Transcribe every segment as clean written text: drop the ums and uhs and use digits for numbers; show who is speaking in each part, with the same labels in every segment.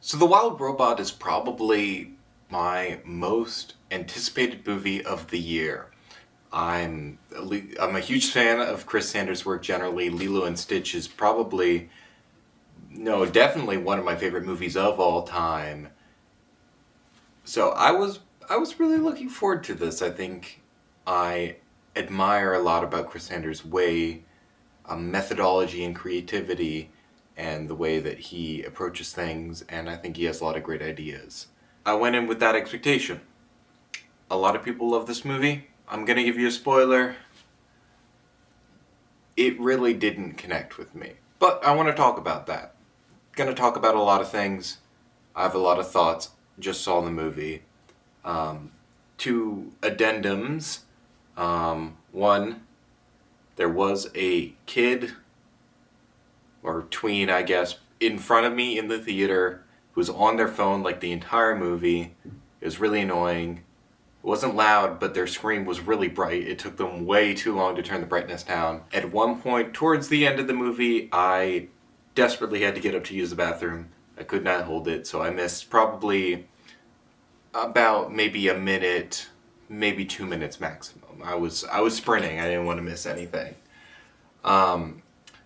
Speaker 1: So The Wild Robot is probably my most anticipated movie of the year. I'm a huge fan of Chris Sanders' work generally. Lilo and Stitch is probably, no, definitely one of my favorite movies of all time. So I was really looking forward to this. I think I admire a lot about Chris Sanders' way, methodology and creativity, and the way that he approaches things, and I think he has a lot of great ideas. I went in with that expectation. A lot of people love this movie. I'm gonna give you a spoiler. It really didn't connect with me. But I want to talk about that. Gonna talk about a lot of things. I have a lot of thoughts. Just saw the movie. Two addendums. One, there was a kid, or tween, I guess, in front of me in the theater who was on their phone like the entire movie. It was really annoying. It wasn't loud, but their screen was really bright. It took them way too long to turn the brightness down. At one point, towards the end of the movie, I desperately had to get up to use the bathroom. I could not hold it, so I missed probably about maybe a minute, maybe 2 minutes maximum. I was sprinting. I didn't want to miss anything.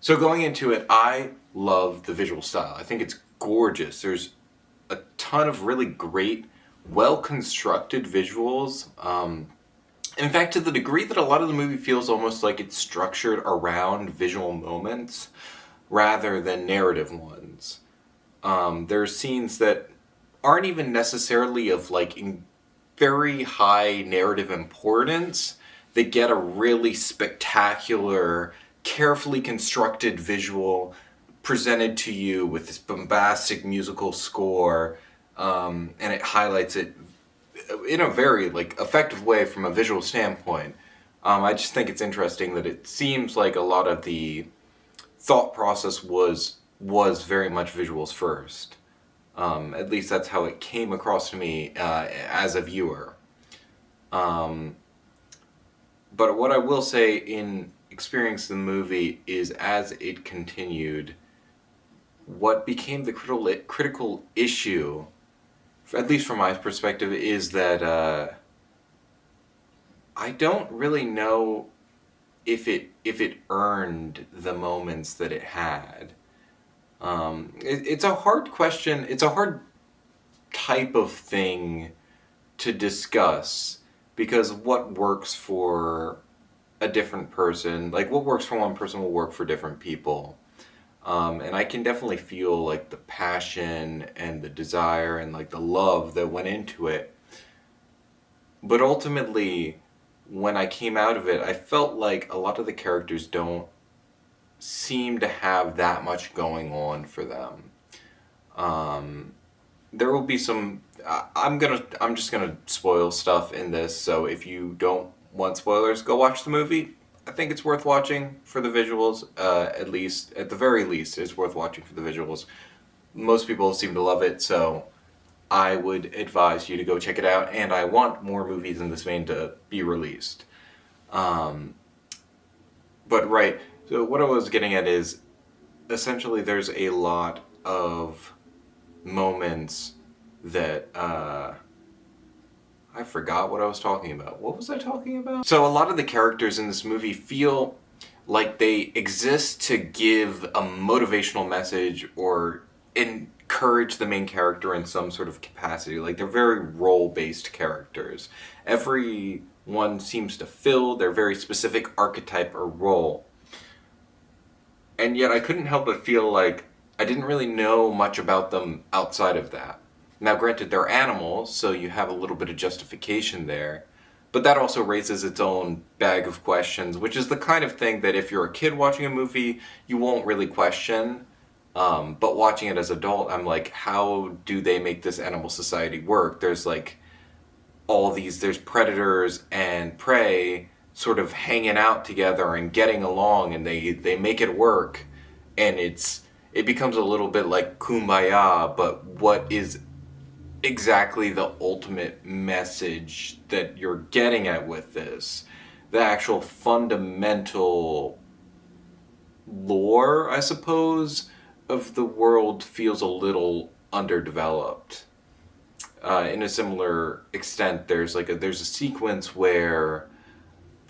Speaker 1: So going into it, I love the visual style. I think it's gorgeous. There's a ton of really great, well-constructed visuals. In fact, to the degree that a lot of the movie feels almost like it's structured around visual moments rather than narrative ones. There's scenes that aren't even necessarily of very high narrative importance that get a really spectacular, carefully constructed visual presented to you with this bombastic musical score, and it highlights it in a very effective way from a visual standpoint. I just think it's interesting that it seems like a lot of the thought process was very much visuals first. At least that's how it came across to me as a viewer. But what I will say in experiencing the movie is, as it continued, what became the critical issue, at least from my perspective, is that I don't really know if it earned the moments that it had. It's a hard question. It's a hard type of thing to discuss, because what works for a different person, what works for one person will work for different people. And I can definitely feel the passion and the desire and the love that went into it. But ultimately, when I came out of it, I felt like a lot of the characters don't seem to have that much going on for them. There will be some. I'm just gonna spoil stuff in this. So if you don't want spoilers, go watch the movie. I think it's worth watching for the visuals. At the very least, it's worth watching for the visuals. Most people seem to love it, so I would advise you to go check it out. And I want more movies in this vein to be released. But right. So what I was getting at is, essentially, there's a lot of moments that I forgot what I was talking about. What was I talking about? So a lot of the characters in this movie feel like they exist to give a motivational message or encourage the main character in some sort of capacity. They're very role-based characters. Everyone seems to fill their very specific archetype or role. And yet I couldn't help but feel like I didn't really know much about them outside of that. Now, granted, they're animals, so you have a little bit of justification there, but that also raises its own bag of questions, which is the kind of thing that if you're a kid watching a movie, you won't really question. But watching it as an adult, I'm like, how do they make this animal society work? There's there's predators and prey sort of hanging out together and getting along, and they make it work, and it becomes a little bit like Kumbaya, but what is exactly the ultimate message that you're getting at with this? The actual fundamental lore, I suppose, of the world feels a little underdeveloped. In a similar extent, there's a sequence where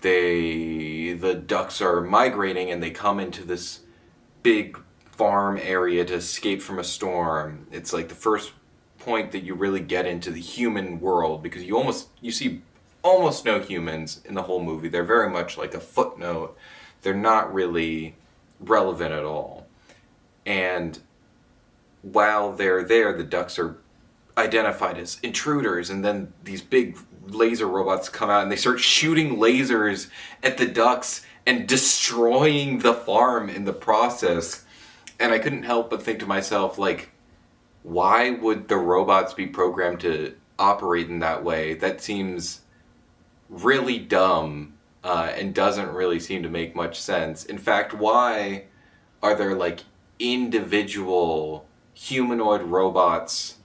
Speaker 1: the ducks are migrating and they come into this big farm area to escape from a storm. It's like the first point that you really get into the human world, because you see almost no humans in the whole movie. They're very much like a footnote. They're not really relevant at all. And while they're there, the ducks are identified as intruders, and then these big laser robots come out and they start shooting lasers at the ducks and destroying the farm in the process. And I couldn't help but think to myself, like, why would the robots be programmed to operate in that way? That seems really dumb, and doesn't really seem to make much sense. In fact, why are there like individual humanoid robots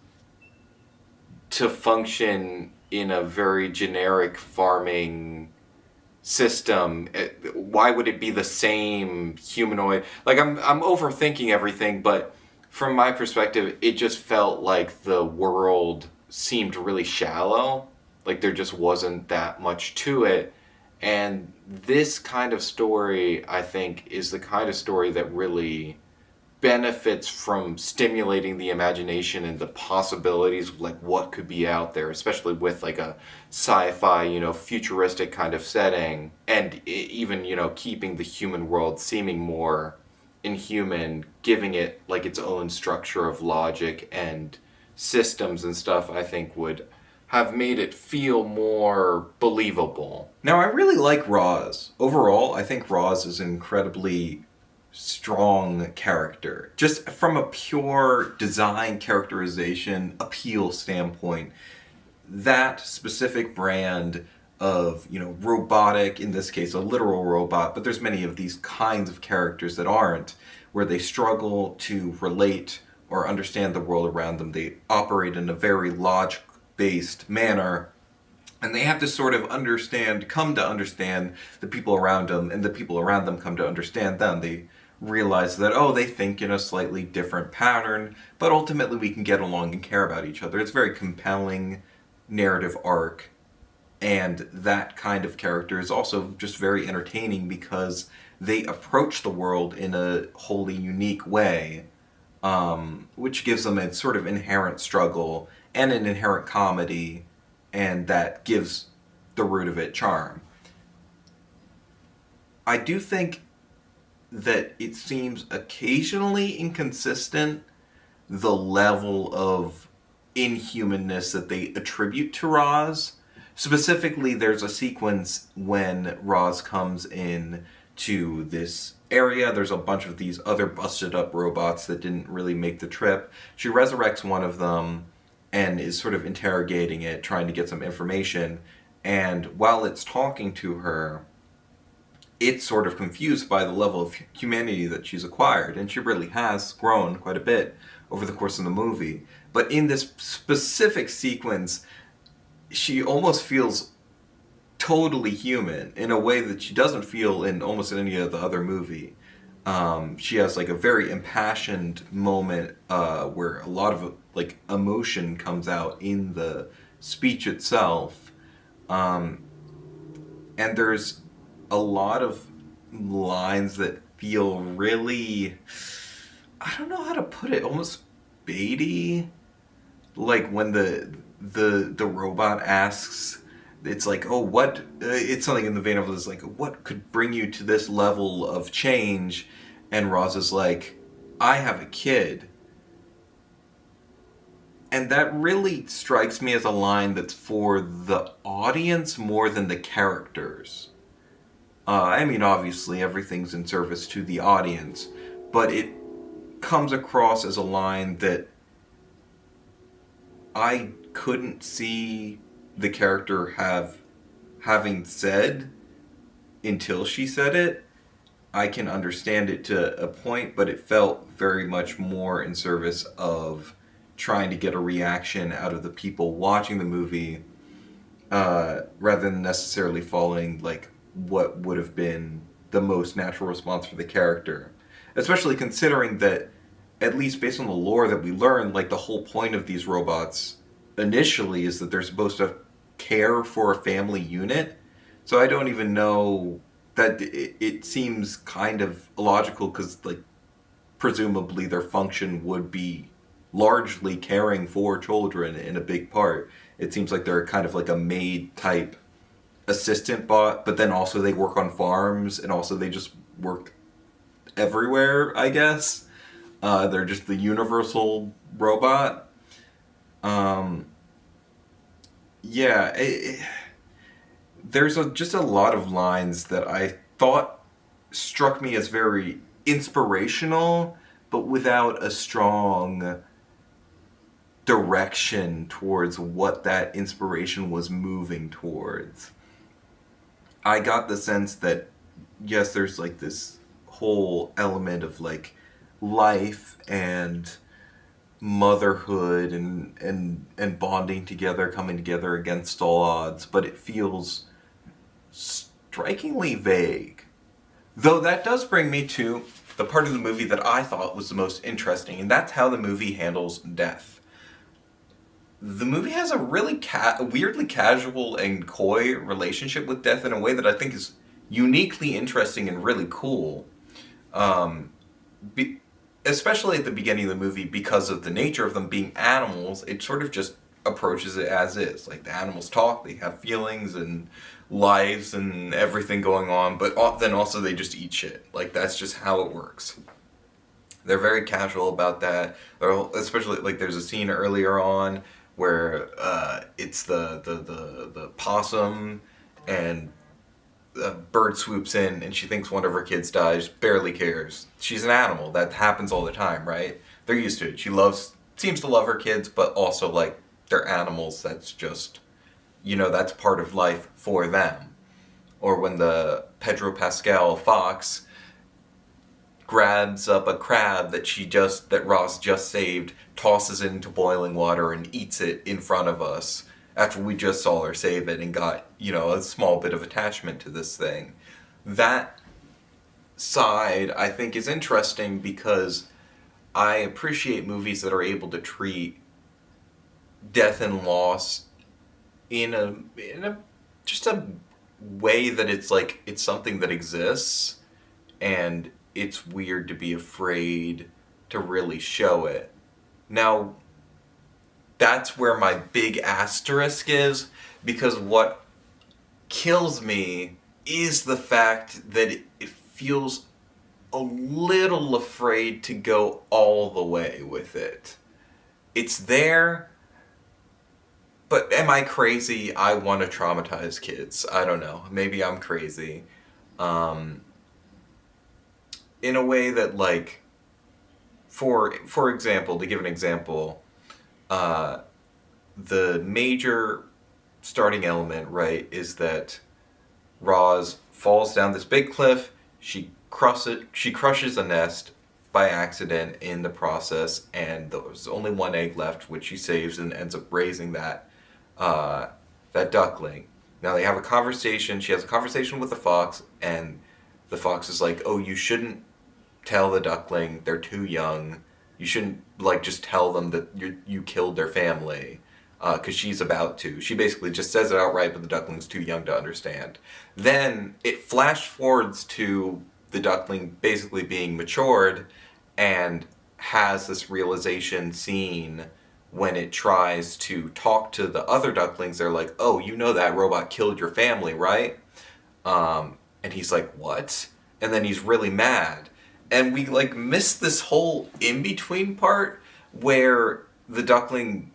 Speaker 1: to function in a very generic farming system? Why would it be the same humanoid? Like, I'm overthinking everything, but from my perspective, it just felt like the world seemed really shallow. Like, there just wasn't that much to it. And this kind of story, I think, is the kind of story that really benefits from stimulating the imagination and the possibilities of like what could be out there, especially with like a sci-fi, futuristic kind of setting, and even, keeping the human world seeming more inhuman, giving it like its own structure of logic and systems and stuff, I think would have made it feel more believable. Now, I really like Roz. Overall, I think Roz is an incredibly strong character. Just from a pure design, characterization, appeal standpoint, that specific brand of, robotic, in this case a literal robot, but there's many of these kinds of characters that aren't, where they struggle to relate or understand the world around them. They operate in a very logic-based manner, and they have to sort of come to understand the people around them, and the people around them come to understand them. They realize that, they think in a slightly different pattern, but ultimately we can get along and care about each other. It's a very compelling narrative arc, and that kind of character is also just very entertaining because they approach the world in a wholly unique way, which gives them a sort of inherent struggle and an inherent comedy, and that gives the root of it charm. I do think that it seems occasionally inconsistent, the level of inhumanness that they attribute to Roz. Specifically, there's a sequence when Roz comes in to this area. There's a bunch of these other busted up robots that didn't really make the trip. She resurrects one of them and is sort of interrogating it, trying to get some information. And while it's talking to her, it's sort of confused by the level of humanity that she's acquired, and she really has grown quite a bit over the course of the movie. But in this specific sequence, she almost feels totally human in a way that she doesn't feel in almost any of the other movie. She has like a very impassioned moment where a lot of like emotion comes out in the speech itself, and there's a lot of lines that feel really, I don't know how to put it, almost baity. Like when the robot asks, it's like, what? It's something in the vein of this, like, what could bring you to this level of change? And Roz is like, I have a kid. And that really strikes me as a line that's for the audience more than the characters. Obviously everything's in service to the audience, but it comes across as a line that I couldn't see the character having said until she said it. I can understand it to a point, but it felt very much more in service of trying to get a reaction out of the people watching the movie, rather than necessarily following like what would have been the most natural response for the character. Especially considering that at least based on the lore that we learn, like the whole point of these robots initially is that they're supposed to care for a family unit. So I don't even know that it seems kind of illogical because, like, presumably their function would be largely caring for children in a big part. It seems like they're kind of like a maid type assistant bot, but then also they work on farms and also they just work everywhere, I guess. They're just the universal robot. Um, yeah, there's just a lot of lines that I thought struck me as very inspirational, but without a strong direction towards what that inspiration was moving towards. I got the sense that, yes, there's like this whole element of like life and motherhood and bonding together, coming together against all odds, but it feels strikingly vague. Though that does bring me to the part of the movie that I thought was the most interesting, and that's how the movie handles death. The movie has a really weirdly casual and coy relationship with death in a way that I think is uniquely interesting and really cool. Um, Especially at the beginning of the movie, because of the nature of them being animals, it sort of just approaches it as is. Like, the animals talk, they have feelings and lives and everything going on, but then also they just eat shit. Like, that's just how it works. They're very casual about that. Especially, like, there's a scene earlier on where it's the possum, and a bird swoops in and she thinks one of her kids dies, barely cares. She's an animal. That happens all the time, right? They're used to it. She seems to love her kids, but also, like, they're animals. That's just, that's part of life for them. Or when the Pedro Pascal fox grabs up a crab that Ross just saved, tosses it into boiling water and eats it in front of us after we just saw her save it and got, a small bit of attachment to this thing. That side, I think, is interesting because I appreciate movies that are able to treat death and loss in a just a way that it's like it's something that exists, and it's weird to be afraid to really show it. Now, that's where my big asterisk is, because what kills me is the fact that it feels a little afraid to go all the way with it. It's there, but am I crazy? I want to traumatize kids. I don't know. Maybe I'm crazy. In a way that, like, for example, to give an example, the major starting element, right, is that Roz falls down this big cliff. She crushes a nest by accident in the process, and there's only one egg left, which she saves and ends up raising that duckling. Now they have a conversation. She has a conversation with the fox, and the fox is like, "Oh, you shouldn't tell the duckling. They're too young. You shouldn't, like, just tell them that you killed their family." Because she's about to. She basically just says it outright, but the duckling's too young to understand. Then it flash forwards to the duckling basically being matured and has this realization scene when it tries to talk to the other ducklings. They're like, "Oh, you know that robot killed your family, right?" And he's like, "What?" And then he's really mad. And we, like, missed this whole in-between part where the duckling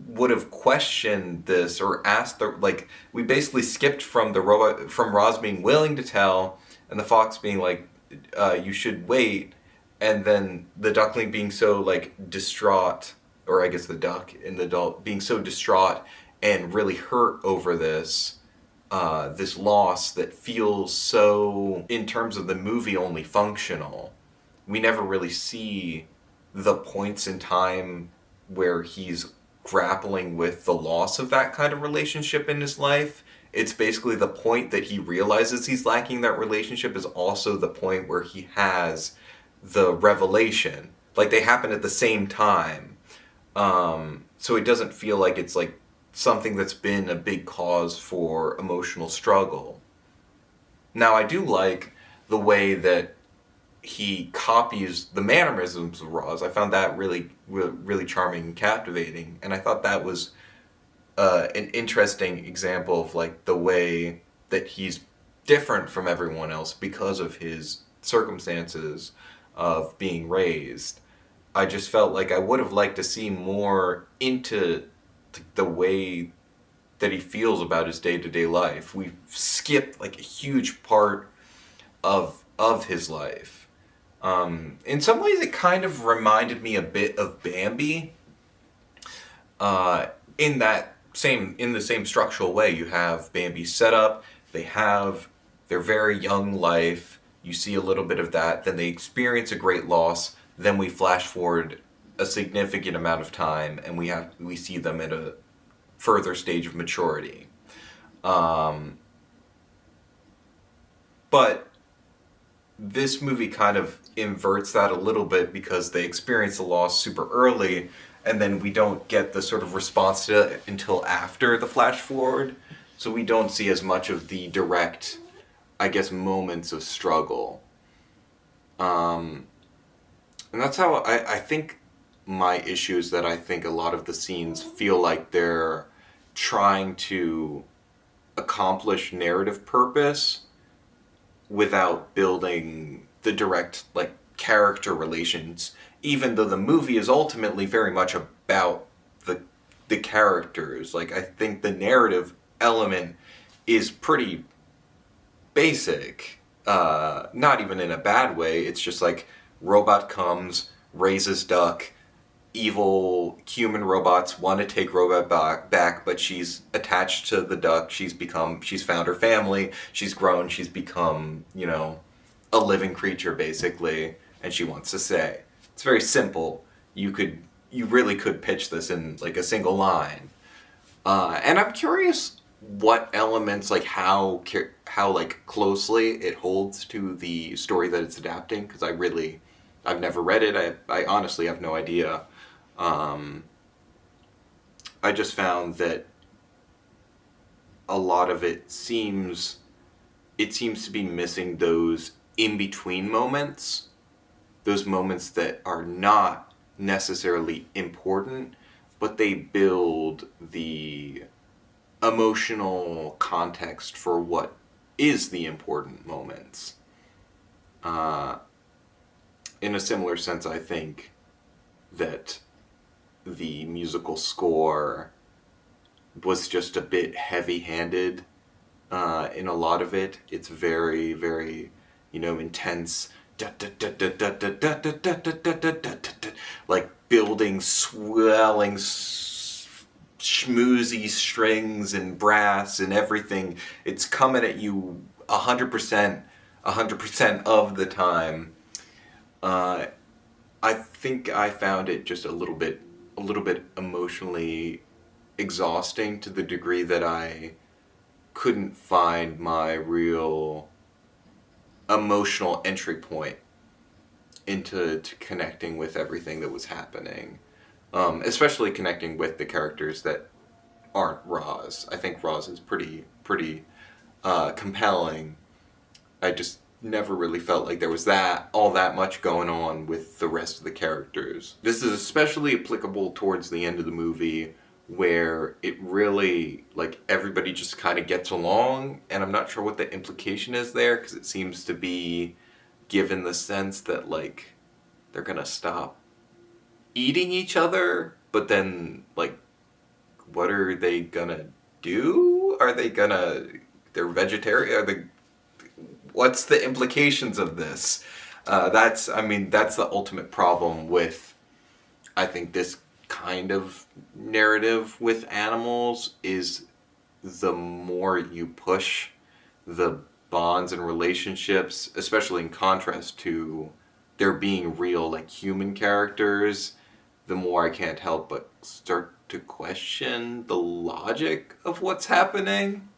Speaker 1: would have questioned this or asked we basically skipped from Roz being willing to tell and the fox being like, "You should wait," and then the duckling being so, like, distraught, or I guess the duck and the adult being so distraught and really hurt over this loss that feels so, in terms of the movie, only functional. We never really see the points in time where he's grappling with the loss of that kind of relationship in his life. It's basically the point that he realizes he's lacking that relationship is also the point where he has the revelation like they happen at the same time. So it doesn't feel like it's like something that's been a big cause for emotional struggle. Now, I do like the way that he copies the mannerisms of Roz. I found that really charming and captivating, and I thought that was an interesting example of like the way that he's different from everyone else because of his circumstances of being raised. I just felt like I would have liked to see more into the way that he feels about his day-to-day life. We skipped like a huge part of his life. In some ways, it kind of reminded me a bit of Bambi. In the same structural way, you have Bambi's setup. They have their very young life. You see a little bit of that. Then they experience a great loss. Then we flash forward a significant amount of time, and we see them at a further stage of maturity. But this movie kind of inverts that a little bit because they experience the loss super early, and then we don't get the sort of response to it until after the flash forward. So we don't see as much of the direct, I guess, moments of struggle. And that's how I think my issue is that I think a lot of the scenes feel like they're trying to accomplish narrative purpose without building the direct like character relations, even though the movie is ultimately very much about the characters. Like, I think the narrative element is pretty basic, not even in a bad way. It's just like robot comes, raises duck, evil human robots want to take robot back, but she's attached to the duck. She's found her family, she's grown, she's become, a living creature basically, and she wants to stay. It's very simple. You really could pitch this in like a single line. And I'm curious what elements, like how like closely it holds to the story that it's adapting, because I've never read it. I honestly have no idea. I just found that a lot of it seems to be missing those in-between moments, those moments that are not necessarily important, but they build the emotional context for what is the important moments. In a similar sense, I think that the musical score was just a bit heavy-handed in a lot of it. It's very, very, intense, like building, swelling, schmoozy strings and brass and everything. It's coming at you 100% of the time. I think I found it just a little bit emotionally exhausting, to the degree that I couldn't find my real emotional entry point into connecting with everything that was happening. Especially connecting with the characters that aren't Roz. I think Roz is pretty compelling. I just never really felt like there was all that much going on with the rest of the characters. This is especially applicable towards the end of the movie, where it really, like, everybody just kind of gets along, and I'm not sure what the implication is there, because it seems to be given the sense that, like, they're gonna stop eating each other, but then, like, what are they gonna do? They're vegetarian? What's the implications of this? That's the ultimate problem with, I think, this kind of narrative with animals, is the more you push the bonds and relationships, especially in contrast to there being real, like, human characters, the more I can't help but start to question the logic of what's happening.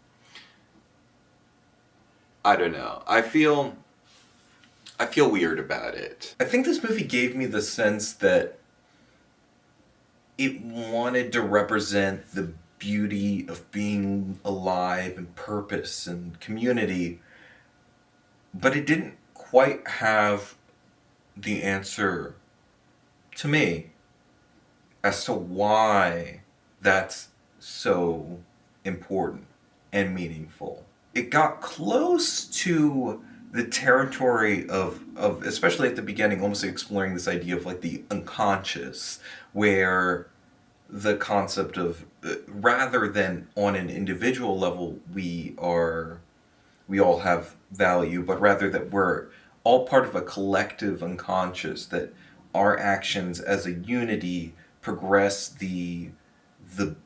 Speaker 1: I don't know. I feel I feel weird about it. I think this movie gave me the sense that it wanted to represent the beauty of being alive and purpose and community, but it didn't quite have the answer to me as to why that's so important and meaningful. It got close to the territory of especially at the beginning, almost exploring this idea of like the unconscious, where the concept of rather than on an individual level we all have value, but rather that we're all part of a collective unconscious, that our actions as a unity progress the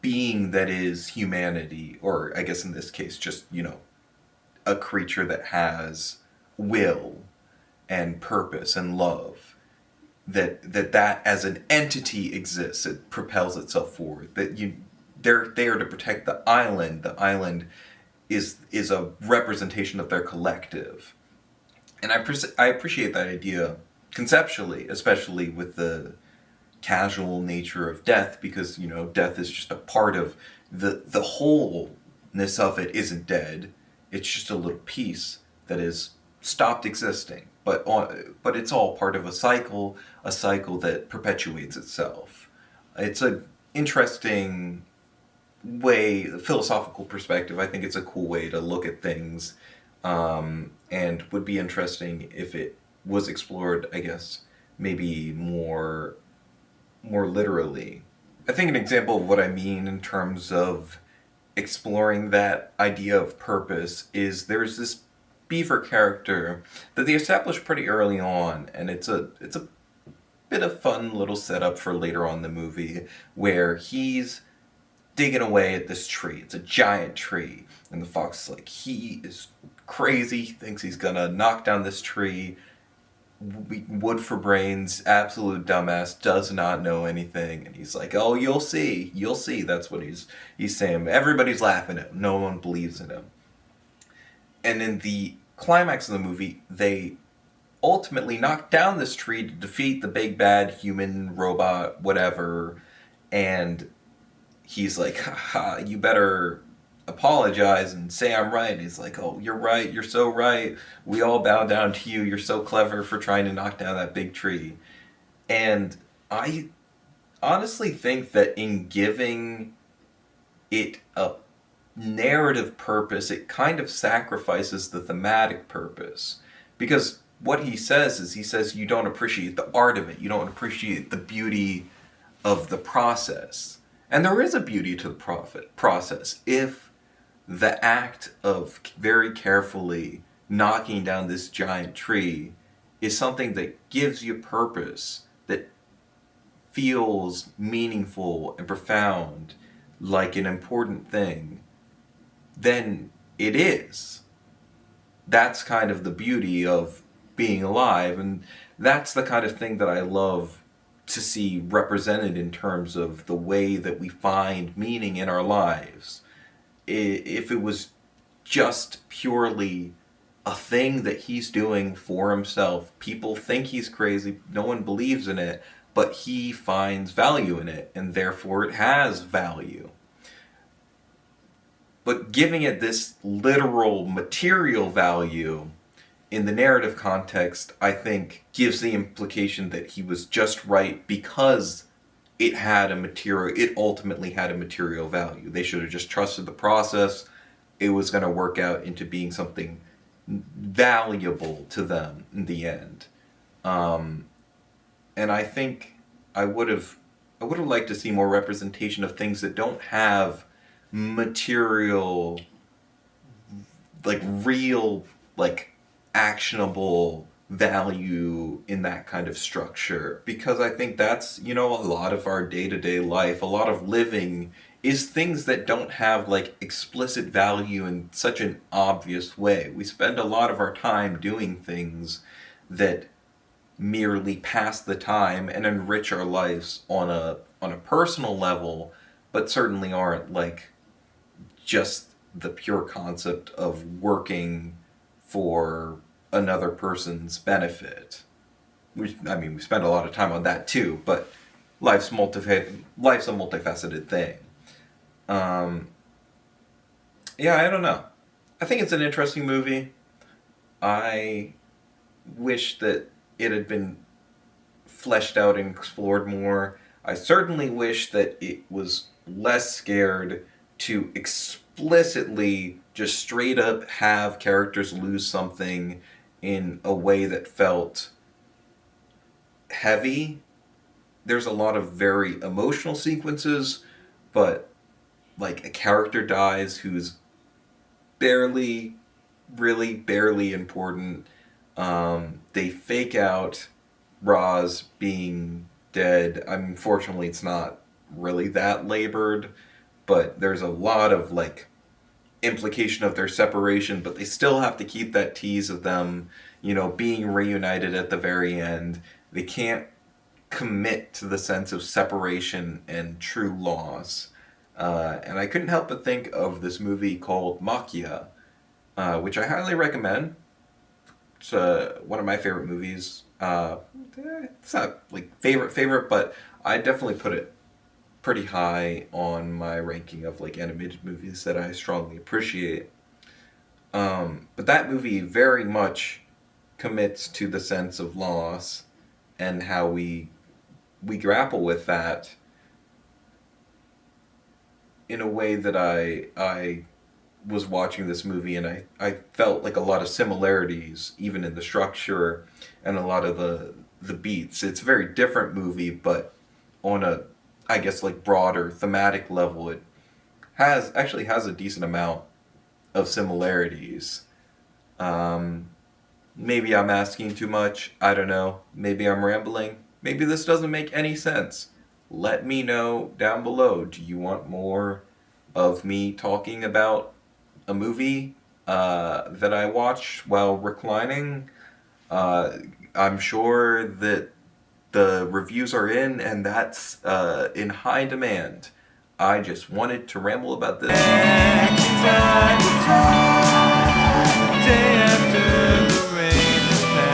Speaker 1: being that is humanity, or I guess in this case just, a creature that has will and purpose and love, that as an entity exists, it propels itself forward, they're there to protect the island. The island is a representation of their collective. And I appreciate that idea conceptually, especially with the casual nature of death, because death is just a part of the wholeness of it. Isn't dead, it's just a little piece that is stopped existing, but it's all part of a cycle that perpetuates itself. It's a interesting way, philosophical perspective. I think it's a cool way to look at things, and would be interesting if it was explored, I guess, maybe more literally. I think an example of what I mean in terms of exploring that idea of purpose is there's this beaver character that they established pretty early on, and it's a bit of fun little setup for later on in the movie, where he's digging away at this tree. It's a giant tree, and the fox is like, he is crazy, he thinks he's gonna knock down this tree. Wood for brains, absolute dumbass, does not know anything, and he's like, oh, you'll see, that's what he's saying. Everybody's laughing at him, no one believes in him. And in the climax of the movie, they ultimately knock down this tree to defeat the big bad human robot whatever, and he's like, haha, you better apologize and say I'm right. And he's like, oh, you're right, you're so right, we all bow down to you, you're so clever for trying to knock down that big tree. And I honestly think that in giving it a narrative purpose, it kind of sacrifices the thematic purpose. Because what he says is, you don't appreciate the art of it, you don't appreciate the beauty of the process. And there is a beauty to the process if the act of very carefully knocking down this giant tree is something that gives you purpose, that feels meaningful and profound, like an important thing, then it is. That's kind of the beauty of being alive, and that's the kind of thing that I love to see represented in terms of the way that we find meaning in our lives. If it was just purely a thing that he's doing for himself, people think he's crazy, no one believes in it, but he finds value in it, and therefore it has value. But giving it this literal material value in the narrative context, I think, gives the implication that he was just right because it ultimately had a material value. They should have just trusted the process. It was going to work out into being something valuable to them in the end. And I think I would have liked to see more representation of things that don't have material, like real, like actionable value in that kind of structure, because I think that's, a lot of our day-to-day life, a lot of living is things that don't have like explicit value in such an obvious way. We spend a lot of our time doing things that merely pass the time and enrich our lives on a personal level, but certainly aren't like just the pure concept of working for another person's benefit. We spend a lot of time on that too, but life's a multifaceted thing. Yeah, I don't know. I think it's an interesting movie. I wish that it had been fleshed out and explored more. I certainly wish that it was less scared to explicitly just straight up have characters lose something in a way that felt heavy. There's a lot of very emotional sequences, but like a character dies who's really barely important. They fake out Roz being dead. Unfortunately, it's not really that labored, but there's a lot of like implication of their separation, but they still have to keep that tease of them, being reunited at the very end. They can't commit to the sense of separation and true loss. And I couldn't help but think of this movie called Machia, which I highly recommend. It's one of my favorite movies. It's not like favorite, but I definitely put it pretty high on my ranking of like animated movies that I strongly appreciate. But that movie very much commits to the sense of loss and how we grapple with that in a way that I was watching this movie, and I felt like a lot of similarities even in the structure and a lot of the beats. It's a very different movie, but on a, I guess, like broader thematic level, it actually has a decent amount of similarities. Maybe I'm asking too much. I don't know. Maybe I'm rambling. Maybe this doesn't make any sense. Let me know down below. Do you want more of me talking about a movie that I watched while reclining? I'm sure that the reviews are in, and that's in high demand. I just wanted to ramble about this.